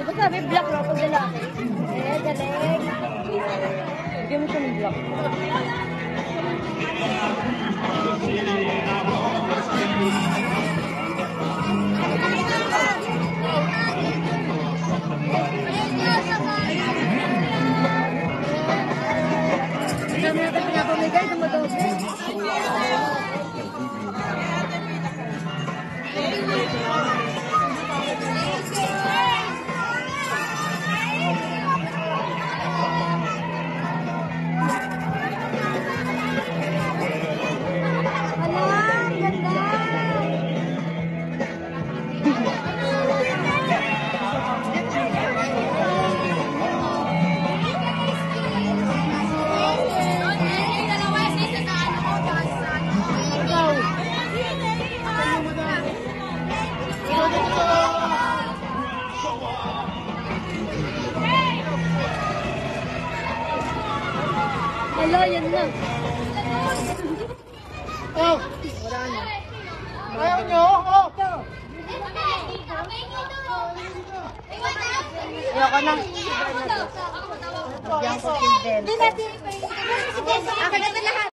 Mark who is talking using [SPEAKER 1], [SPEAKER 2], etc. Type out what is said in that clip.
[SPEAKER 1] Ito sabi, black na pag lalaki. Eh, galing. Bigyan mo siya ng black. Dami natin pinapamigay, dumadoble. Hala, yan na.
[SPEAKER 2] Oh!
[SPEAKER 1] Wala na.
[SPEAKER 2] Ayaw nyo? Oh!
[SPEAKER 1] Ayoko na. Bigyan ko si Ben.
[SPEAKER 3] Akin na lahat.